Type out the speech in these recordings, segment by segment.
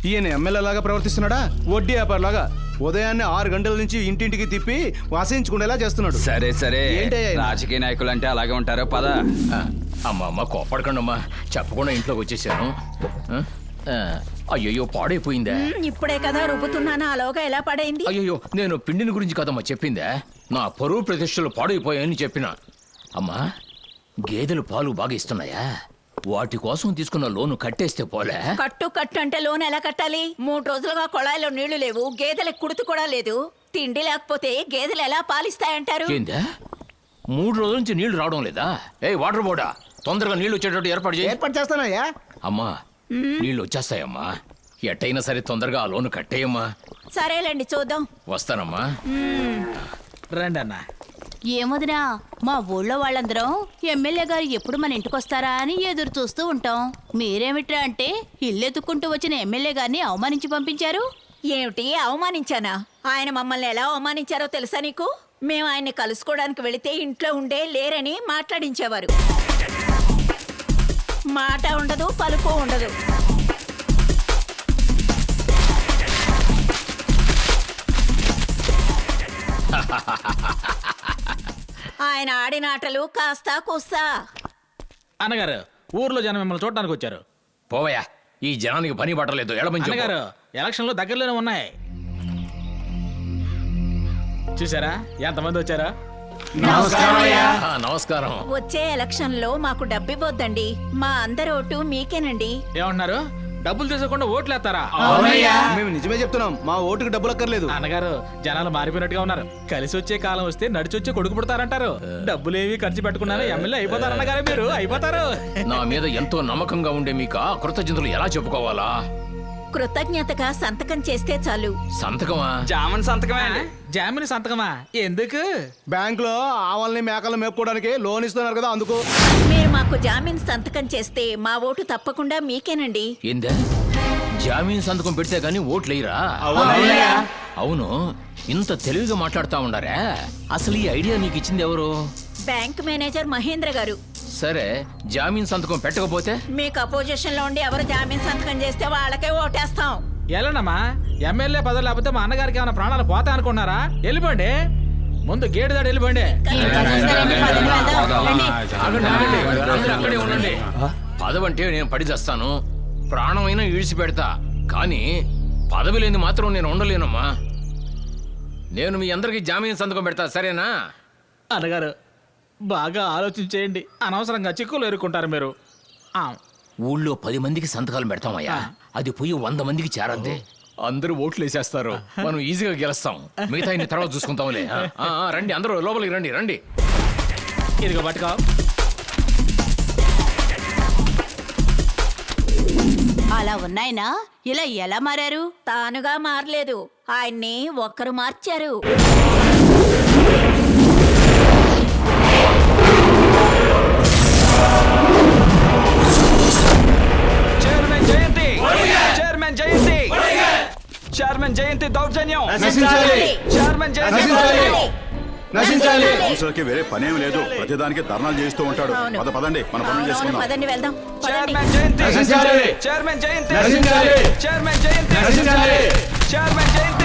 ఈయన ఎమ్మెల్యే లాగా ప్రవర్తిస్తున్నాడా? వడ్డీ వ్యాపారలాగా ఉదయాన్నే 6 గంటల నుంచి ఇంటింటికి తిప్పి వాసించుకునేలా చేస్తున్నాడు. సరే సరే, ఏంటయ్యా ఇది? రాజకీయ నాయకులు అంటే అలాగే ఉంటారో పద. అమ్మ కోపడకండి అమ్మా, చెప్పకుండా ఇంట్లోకి వచ్చేసాను. అయ్యయ్యో పాడైపోయిందా? ఇప్పుడే కదా రుబ్బుతున్నాను, అలోగా ఎలా పడైంది? అయ్యయ్యో నేను పిండిని గురించి కదమ్మా చెప్పిందా, నా పరువు ప్రతిష్టలు పాడైపోయాయని చెప్పిన. అమ్మా గేదెలు పాలు బాగా ఇస్తున్నాయా? వాటి కోసం తీసుకున్న లోను కట్టేస్తే పోలే? కట్టు అంటే లోన్ ఎలా కట్టాలి? 3 రోజులుగా కొళాయిలో నీళ్లు లేవు, గేదెలకు కుడుతు కూడా లేదు. తిండి లేకపోతే గేదెలు ఎలా పాలిస్తాయంటారు? ఏందా 3 రోజుల నుంచి నీళ్లు రావడం లేదా? వాటర్ బోర్డా, తొందరగా నీళ్లు వచ్చేటట్టు ఏర్పాటు చేస్తానయ్యా. అమ్మా నీళ్లు వచ్చేస్తాయమ్మా, ఎట్టయినా సరే తొందరగా ఆ లోను కట్టేయమ్మా. సరేలేండి, చూద్దాం. వస్తానమ్మా. రండి అన్న. ఏమొదినా, మా ఊళ్ళో వాళ్ళందరం ఎమ్మెల్యే గారు ఎప్పుడు మన ఇంటికొస్తారా అని ఎదురు చూస్తూ ఉంటాం. మీరేమిట్రా అంటే ఇల్లెత్తుకుంటూ వచ్చిన ఎమ్మెల్యే గారిని అవమానించి పంపించారు. ఏమిటి అవమానించానా? ఆయన మమ్మల్ని ఎలా అవమానించారో తెలుసా నీకు? మేము ఆయన్ని కలుసుకోవడానికి వెళితే ఇంట్లో ఉండే లేరని మాట్లాడించేవారు. మాట ఉండదు, పలుకు ఉండదు. ఆయన ఆడిన ఆటలు కాస్తా కూస్తా. అన్నగారు, ఊర్లో జనం మిమ్మల్ని చూడడానికి వచ్చారు. పోవయ్యా, ఈ జనానికి పని పట్టలేదు. అన్నగారు, ఎలక్షన్లు దగ్గరలోనే ఉన్నాయి. చూసారా ఎంతమంది వచ్చారా? నమస్కారం. వచ్చే ఎలక్షన్ లో మాకు డబ్బివ్వొద్దండి, మా అందరి ఓటు మీకేనండి. ఏమంటున్నారు? డబ్బులు తీసుకోకుండా ఓట్లు వేస్తారా? మేము నిజమే చెప్తున్నాం, మా ఓటుకు డబ్బులు అక్కర్లేదు. అన్నగారు, జనాలు మారిపోయినట్టుగా ఉన్నారు. కలిసి వచ్చే కాలం వస్తే నడిచి వచ్చే కొడుకు పుడతారంటారు. డబ్బులేవి ఖర్చు పెట్టుకున్నారా ఎమ్మెల్యే అయిపోతారు అన్నగారు, మీరు అయిపోతారు. నా మీద ఎంతో నమ్మకంగా ఉండే మీకు కృతజ్ఞతలు ఎలా చెప్పుకోవాలా? కృతజ్ఞతగా సంతకం చేస్తే చాలు. సంతకమా? జామన్ సంతకమే. జామిని సంతకమా? ఎందుకు? బ్యాంక్ లో ఆవుల్ని మేకలు మేపుకోవడానికి లోన్ ఇస్తున్నారు కదా, అందుకు. మీరు మాకు జామీన్ సంతకం చేస్తే మా ఓటు తప్పకుండా మీకేనండి. ఏందా జామీన్ సంతకం పెడితే గానీ ఓట్లేయరా? అవును, ఇంత తెలివిగా మాట్లాడుతా ఉండారా? అసలు ఈ ఐడియా నీకు ఇచ్చింది ఎవరు? బ్యాంక్ మేనేజర్ మహేంద్ర గారు. సరే, జామీన్ సంతకం పెట్టకపోతే? మీకు అపోజిషన్ లో ఉండి ఎవరు జామీన్ సంతకం చేస్తే వాళ్ళకే ఓటేస్తాం. ఎలానమ్మా, ఎమ్మెల్యే పదవి లేకపోతే మా అన్నగారికి ఏమైనా ప్రాణాలు పోతా అనుకున్నారా? వెళ్ళిపోండి, ముందు గేటు దాడి వెళ్ళిపోండి. అక్కడే ఉండండి. పదవంటే నేను పడి చేస్తాను, ప్రాణమైనా ఈడ్చి పెడతా, కానీ పదవి లేని మాత్రం నేను ఉండలేనమ్మా. నేను మీ అందరికి జామీన్ సంతకం పెడతా, సరేనా? అన్నగారు, బాగా ఆలోచించేయండి, అనవసరంగా చిక్కులు ఎరుక్కుంటారు మీరు. ఊళ్ళో 10 మందికి సంతకాలు పెడతామయ్యా, అది పోయి 100 మందికి చేరద్దే. అందరూ ఓట్లు వేసేస్తారు, మనం ఈజీగా గెలుస్తాం. మిగతా ఇన్ని తర్వాత చూసుకుంటాంలే. రండి, అందరూ లోపలికి రండి. రండి, ఇదిగో పట్టుకో. అలా ఉన్నాయినా ఇలా ఎలా మారారు? తానుగా మారలేదు, ఆయన్ని ఒక్కరు మార్చారు. చైర్మన్ జయంతి దౌర్జన్యం. కౌన్సిలర్కి వేరే పనేం లేదు, ప్రతిదానికి ధర్నాలు చేస్తూ ఉంటాడు. పదండి, మన పనులు చేసుకుందాం. పదండి, వెళ్దాం. చైర్మన్ జయంతి. చైర్మన్ జయంతి. చైర్మన్ జయంతి. చైర్మన్ జయంతి.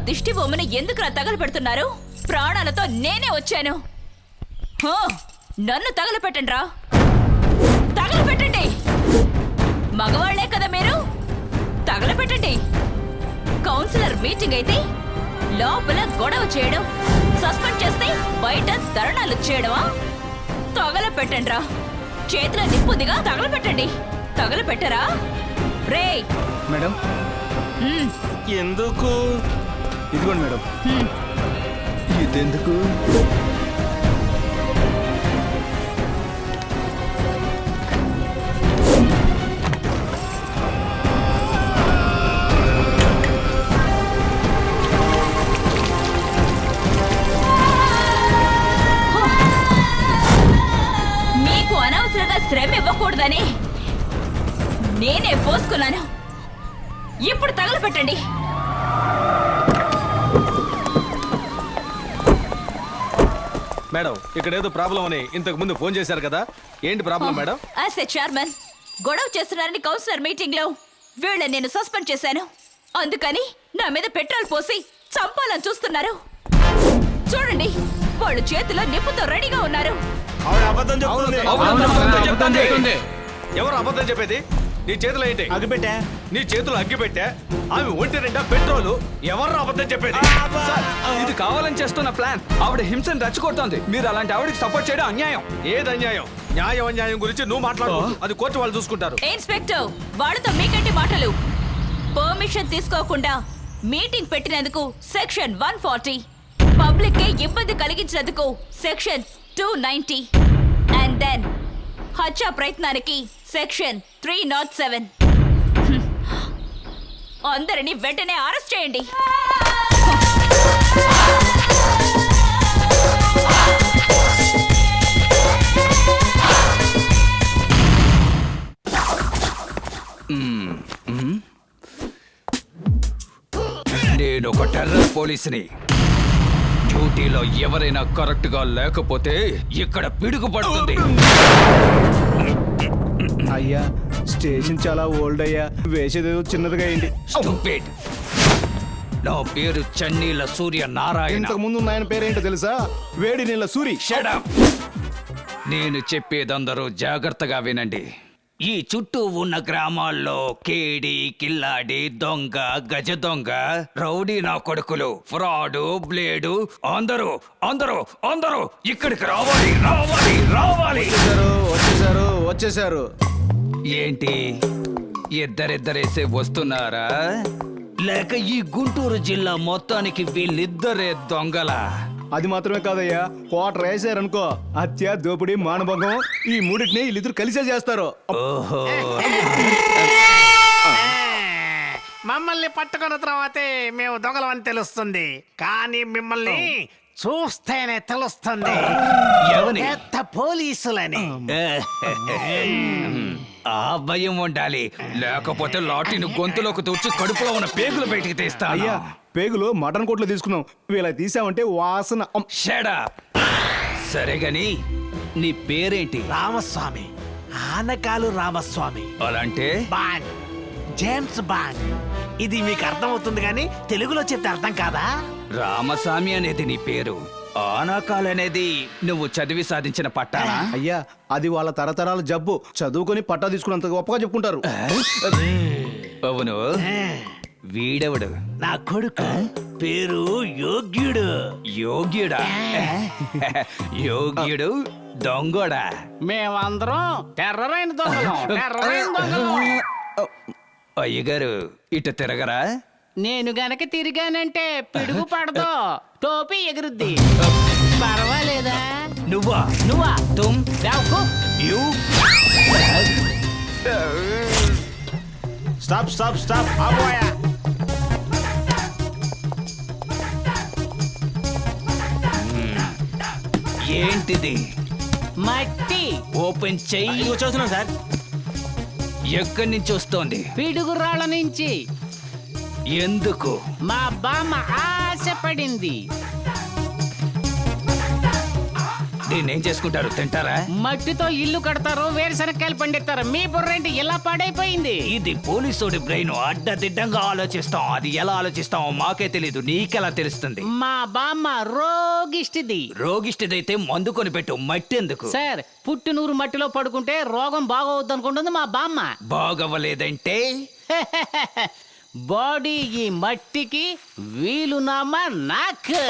దిష్టి బొమ్మని ఎందుకు తగలపెడుతున్నారు? ప్రాణాలతో నేనే వచ్చాను. నన్ను తగలపెట్టండి రా, తగలపెట్టండి. మగవాళ్లే కదా మీరు, తగలపెట్టండి. కౌన్సిలర్ మీటింగ్ అయితే లోపల గొడవ చేయడం, సస్పెండ్ చేస్తే బయట ధర్నాలు చేయడమా? తగలపెట్టండి రా, చేతిలో నిప్పుదిగా తగలపెట్టండి. తగలపెట్టరా రే? మేడం, ఎందుకు? ఇదిగోండి మేడం. ఇదెందుకు? అనవసరంగా శ్రమ ఇవ్వకూడదని నేనే పోసుకున్నాను. ఇప్పుడు తగలపెట్టండి. మేడం ఇక్కడ ఏదో ప్రాబ్లం అని ఇంతకు ముందు ఫోన్ చేశారు కదా, ఏంటి problem madam? As a chairman గొడవ చేస్తున్నారని కౌన్సిలర్ మీటింగ్ లో వీళ్ళని నేను సస్పెండ్ చేశాను. అందుకని నా మీద పెట్రోల్ పోసి చంపాలని చూస్తున్నారు. చూడండి, వాళ్ళు చేతిలో నిప్పుతో రెడీగా ఉన్నారు. ఆవిడ అబద్ధం చెప్తుంది. అబద్ధం చెప్తుంది. ఎవరు అబద్ధం చెప్పేది? నీ చేతిలో ఏంటి? అగ్గిపెట్టా. నీ చేతులు అగ్గి పెట్టా, ఆమె ఒంటి నిండా పెట్రోలు. ఎవరు అబద్ధం చెప్పేది? సార్, ఇది కావాలని చేస్తున్న ప్లాన్. ఆవిడ హింసను రెచ్చగొడుతోంది. మీరు అలాంటి ఆవిడకి సపోర్ట్ చేయడం అన్యాయం. ఏది అన్యాయం? న్యాయం అన్యాయం గురించి నువ్వు మాట్లాడు, అది కోర్టు వాళ్ళు చూసుకుంటారు. ఇన్స్పెక్టర్, వాళ్ళతో మీకంటి మాటలు. పర్మిషన్ తీసుకోకుండా మీటింగ్ పెట్టినందుకు సెక్షన్ 140, పబ్లిక్ కి ఇబ్బంది కలిగించినందుకు సెక్షన్ 290, అండ్ దెన్ హత్య ప్రయత్నానికి సెక్షన్ 307. అందరినీ వెంటనే అరెస్ట్ చేయండి. నేను ఒక టెర్రర్ పోలీసుని. డ్యూటీలో ఎవరైనా కరెక్ట్ గా లేకపోతే ఇక్కడ పిడుగు పడుతుంది. అయ్యా, స్టేషన్ చాలా ఓల్డ్ అయ్యా, వేసేదేదో చిన్నదిగా అయింది. Stupid. నా పేరు చన్నీల సూర్య నారాయణ. ఇంతకు ముందు ఆయన పేరేంటో తెలుసా? వేడి నీళ్ళ సూరి. Shut up. నేను చెప్పేదందరూ జాగ్రత్తగా వినండి. ఈ చుట్టూ ఉన్న గ్రామాల్లో కేడి, కిల్లాడి, దొంగ, గజ దొంగ, రౌడీ నా కొడుకులు, ఫ్రాడు, బ్లేడు అందరూ అందరూ అందరూ ఇక్కడికి రావాలి రావాలి రావాలి. వచ్చేసారు. ఏంటి, ఇద్దరిద్దరేసే వస్తున్నారా? లేక ఈ గుంటూరు జిల్లా మొత్తానికి వీళ్ళిద్దరే దొంగల? అది మాత్రమే కాదయ్యా, కోటర్ వేసారనుకో, హత్య, దోపిడీ, మానభంగం, ఈ మూడింటిని వీళ్ళిద్దరు కలిసే చేస్తారు. ఓహో, మమ్మల్ని పట్టుకున్న తర్వాతే మేము దొంగలమని తెలుస్తుంది, కానీ మిమ్మల్ని చూస్తేనే తెలుస్తుంది ఎవని? పెద్ద పోలీసులని. ఆ భయం ఉండాలి, లేకపోతే లాఠీని గొంతులోకి తూర్చి కడుపులో ఉన్న పేగులు బయటికి తీస్తా. అయ్యా, పేగులు మటన్ కోట్లో తీసుకున్నాం, వీళ్ళ తీసామంటే వాసన. షడా. సరే గాని నీ పేరేంటి? రామస్వామి, ఆనకాలు రామస్వామి. అలాంటే బాండ్, జేమ్స్ బాండ్. ఇది మీకు అర్థమవుతుంది కానీ తెలుగులో చెప్తే అర్థం కాదా? రామస్వామి అనేది నీ పేరు, ఆనాకాల్ అనేది నువ్వు చదివి సాధించిన పట్టానా? అయ్యా, అది వాళ్ళ తరతరాల జబ్బు, చదువుకొని పట్టా తీసుకున్నంత గొప్పగా చెప్పుకుంటారు. అవును, వీడెవడు? నా కొడుకు పేరు యోగ్యుడు. యోగ్యుడా? యోగ్యుడు దొంగోడా? మేమందరం టెర్రరైన దొంగలం. అయ్యగారు ఇటు తిరగరా? నేను గనక తిరిగానంటే పిడుగు పడదు, టోపీ ఎగురుద్ది. పర్వాలేదా? నువ్వా? నువ్వా? తుమ్ బేవకూఫ్. You stop ఆపోయా. ఏంటిది? మట్టి. ఓపెన్ చెయ్యి. చూస్తున్నాం సార్. ఎక్కడి నుంచి వస్తోంది? పిడుగురాళ్ళ నుంచి. ఎందుకు? మా బామ్మ ఆశపడింది. నేనేం చేసుకుంటారు? తింటారా? మట్టితో ఇల్లు కడతారు, వేరుశనక్కాయలు పండిస్తారు. మీ బుర్రేంటి ఇలా పాడైపోయింది? ఇది పోలీసోడి బ్రెయిన్. అడ్డదిడ్డంగా ఆలోచిస్తాం, అది ఎలా ఆలోచిస్తామో మాకే తెలీదు, నీకెలా తెలుస్తుంది? మా బామ్మ రోగిష్టిది. రోగిష్టిదైతే మందు కొని పెట్టు, మట్టి ఎందుకు? సార్, పుట్టినూరు మట్టిలో పడుకుంటే రోగం బాగోవద్దు అనుకుంటుంది మా బామ్మ. బాగవ్వలేదంటే? బాడీ ఈ మట్టికి, వీలునామా నాకు.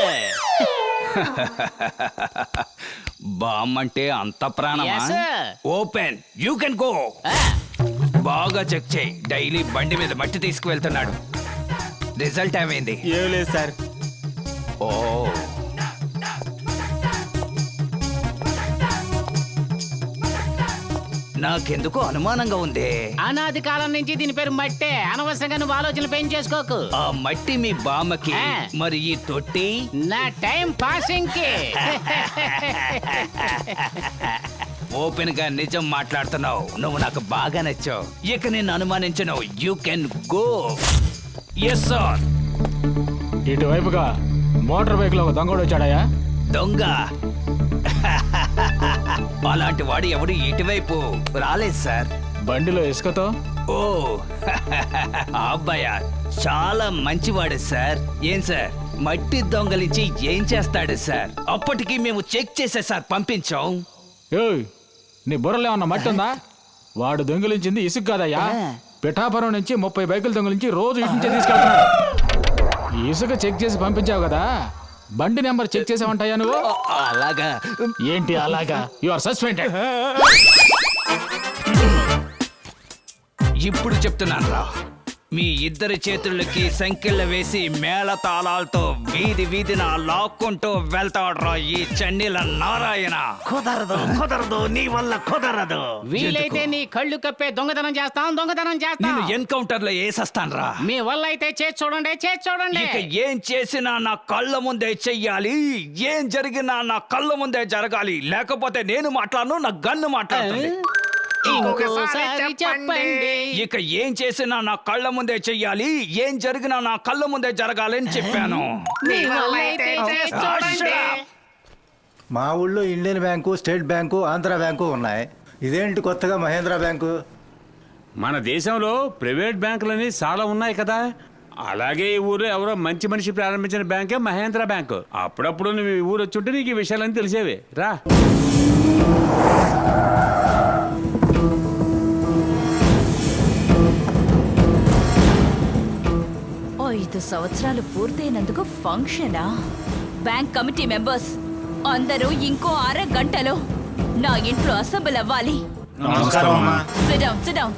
బామ్మంటే అంత ప్రాణమా? Yes, sir. Open, you can go. బాగా చెక్ చేయి. డైలీ బండి మీద మట్టి తీసుకువెళ్తున్నాడు. రిజల్ట్ ఏమైంది? ఏం లేదు సార్. ఓ, నాకెందుకో అనుమానంగా ఉంది. అనాది కాలం నుంచి దీని పేరు మట్టే. అనవసరంగా నువ్వు ఆలోచనలు పెంచేసుకోకు. ఆ మట్టి మీ బామ్మకి, మరి ఈ తొట్టి నా టైం పాసింగ్ కి. ఓపెన్ గా నిజం మాట్లాడుతున్నావు. నువ్వు నాకు బాగా నచ్చావు. ఇక నేను అనుమానించను. You can go. Yes sir. ఇటువైపుగా మోటార్ బైక్ లో ఒక దొంగడు వచ్చాడయ్యా. దొంగ? అలాంటి వాడు ఎవడు ఇటువైపు రాలేదు సార్. బండిలో ఇసుకతో. ఓ ఆ అబ్బాయ చాలా మంచివాడు సార్. ఏం సార్, మట్టి దొంగలించి ఏం చేస్తాడు సార్? అప్పటికి మేము చెక్ చేసే సార్ పంపించాం. ఏయ్, నీ బుర్రలో ఏమన్నా మట్టి ఉందా? వాడు దొంగిలించింది ఇసుక కాదయ్యా. పిఠాపురం నుంచి 30 బైకులు దొంగిలించి రోజు ఇటు నుంచే తీసుకెళ్తున్నాడు. ఇసుక చెక్ చేసి పంపించావు కదా, బండి నెంబర్ చెక్ చేసావంటాయా నువ్వు? అలాగా? ఏంటి అలాగా? You are suspended. ఇప్పుడు చెప్తున్నాను రా, మీ ఇద్దరి చేతులకి సంఖ్యలు వేసి మేళతాళాలతో వీధి వీధిన లాక్కుంటూ వెళ్తాడ్రా ఈ చన్నీల నారాయణ. కుదరదు నీ వల్ల కుదరదు. వీలైతే నీ కళ్ళు కప్పే దొంగతనం చేస్తాం. నేను ఎన్కౌంటర్ లో వేసేస్తాను రా. మీ వల్ల అయితే చేసి చూడండి. ఇక ఏం చేసినా నా కళ్ళ ముందే చెయ్యాలి. ఏం జరిగినా నా కళ్ళ ముందే జరగాలి. లేకపోతే నేను మాట్లాడను, నా గన్ను మాట్లాడుతుంది. ఇంకోసారి చెప్పండి. ఇక ఏం చేసినా నా కళ్ళ ముందే చెయ్యాలి. ఏం జరిగినా నా కళ్ళ ముందే జరగాలి అని చెప్పాను. మీ వల్ల అయితే చేసి చూడండి. మా ఊళ్ళో Indian bank, state bank, Andhra bank ఉన్నాయి. ఇదేంటి కొత్తగా మహేంద్ర బ్యాంకు? మన దేశంలో ప్రైవేట్ బ్యాంకులని చాలా ఉన్నాయి కదా, అలాగే ఈ ఊరు ఎవరో మంచి మనిషి ప్రారంభించిన బ్యాంకే మహేంద్ర బ్యాంకు. అప్పుడప్పుడు నువ్వు ఈ ఊరు వచ్చుంటే నీకు ఈ విషయాలన్నీ తెలిసేవే. రా. 5 సంవత్సరాలు పూర్తయినందుకు ఫంక్షనా? బ్యాంక్ కమిటీ మెంబర్స్ అందరూ ఇంకో అరగంటలో నా ఇంట్లో అసెంబ్లీ అవ్వాలి. Sit down.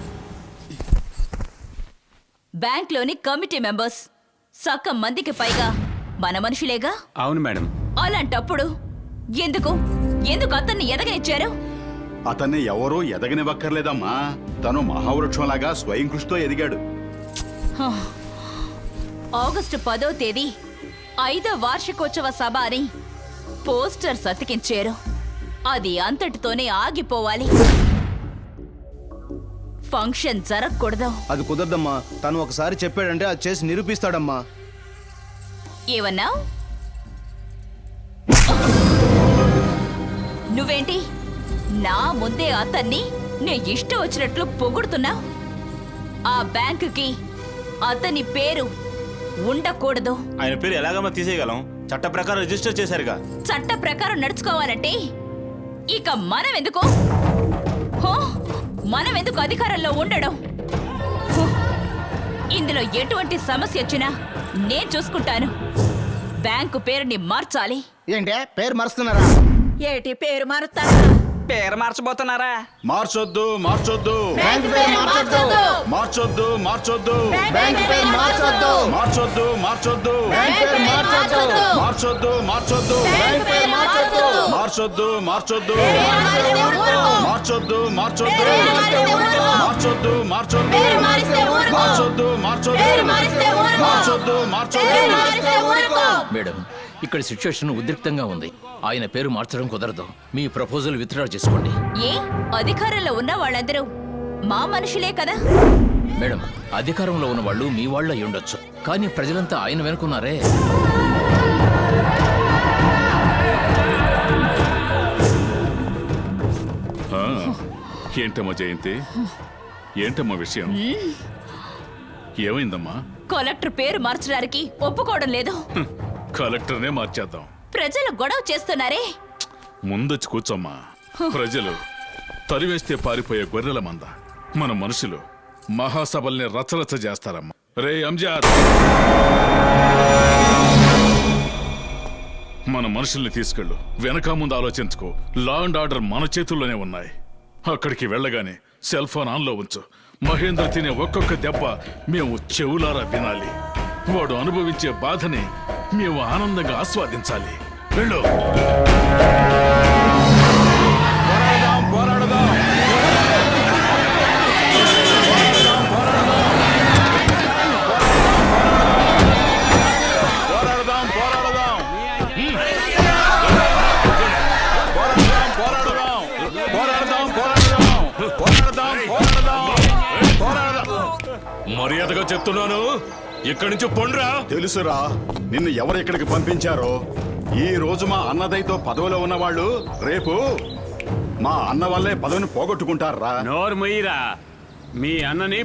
బ్యాంక్ లోని కమిటీ మెంబర్స్ సగం మందికి పైగా మన మనుషులేగా? అవును మేడం. అలాంటప్పుడు ఎందుకు అతన్ని ఎదగనిచ్చారు? అతన్ని ఎవరూ ఎదగనివ్వక్కర్లేదమ్మా. తను మహావృక్షంలాగా స్వయం కృషితో ఎదిగాడు. ఆగస్టు 10వ తేదీ 5వ వార్షికోత్సవ సభ అని పోస్టర్స్ అతికించారు. అది అంతటితోనే ఆగిపోవాలి. ఫంక్షన్ జరగకూడదు. అది కుదరదమ్మా. తను ఒకసారి చెప్పాడంటే అది చేసి నిరూపిస్తాడమ్మా. ఏమన్నా? నువ్వేంటి నా ముందే అతన్ని నే ఇష్టం వచ్చినట్లు పొగుడుతున్నా? ఆ బ్యాంకుకి అతని పేరు ఉండకూడదు. ఆయన పేరు ఎలాగమ్మా తీసేయగలం? చట్ట ప్రకారం రిజిస్టర్ చేశారుగా. చట్ట ప్రకారం నడుచుకోవాలంటే ఇక మనం ఎందుకు అధికారంలో ఉండడం? ఇందులో ఎటువంటి సమస్య వచ్చినా నేను చూసుకుంటాను. బ్యాంకు పేరుని మార్చాలి. ఏంటే పేరు మారుస్తున్నారా? ఏటి పేరు మారుతారా? పేరు మార్చబోతున్నారా? మార్చొద్దు. బ్యాంకు పేరు మార్చొద్దు. మార్చొద్దు. బ్యాంకు పేరు మార్చొద్దు. మార్చొద్దు. బ్యాంకు పేరు మార్చొద్దు. మార్చొద్దు. బ్యాంకు పేరు మార్చొద్దు. మార్చొద్దు. మార్చొద్దు. మార్చొద్దు. మేడం, ఇక్కడ సిచ్యువేషన్ ఉద్రిక్తంగా ఉంది. ఆయన పేరు మార్చడం కుదరదు. మీ ప్రపోజల్ విత్డ్రా చేసుకోండి. ఏ అధికారంలో ఉన్న వాళ్ళందరూ మా మనుషులే కదా? మేడం, అధికారంలో ఉన్న వాళ్ళు మీ వాళ్ళు అయి ఉండొచ్చు, కానీ ప్రజలంతా ఆయన వెనుకున్నారే. ఏంటమ్మా జయంతి? ఏంటమ్మా విషయం? ఏమైందమ్మా? కలెక్టర్ పేరు మార్చడానికి ఒప్పుకోవడం లేదు. కలెక్టర్నే మార్చేద్దాం. ప్రజలు గొడవ చేస్తున్నారే. ముందొచ్చి కూర్చోమ్మా. ప్రజలు తరివేస్తే పారిపోయే గొర్రెల మంద. మన మనుషులు మహాసభల్ని రచరచ చేస్తారమ్మా. రే అంజాద్, మన మనుషుల్ని తీసుకెళ్ళు. వెనక ముందు ఆలోచించుకో. లా అండ్ ఆర్డర్ మన చేతుల్లోనే ఉన్నాయి. అక్కడికి వెళ్ళగానే సెల్ ఫోన్ ఆన్లో ఉంచు. మహేంద్ర తినే ఒక్కొక్క దెబ్బ మేము చెవులారా వినాలి. వాడు అనుభవించే బాధని మేము ఆనందంగా ఆస్వాదించాలి. వెళ్ళు. పోరాడదాం. మర్యాదగా చెప్తున్నాను, ఇక్కడి నుంచి పొండ్రా. తెలుసురా నిన్ను ఎవరు ఇక్కడికి పంపించారో. ఈ రోజు మా అన్నదయ్యతో పదవిలో ఉన్నవాళ్ళు రేపు మా అన్న వల్లే పదవిని పోగొట్టుకుంటారా. నోరు మొయ్యిరా, మీ అన్నని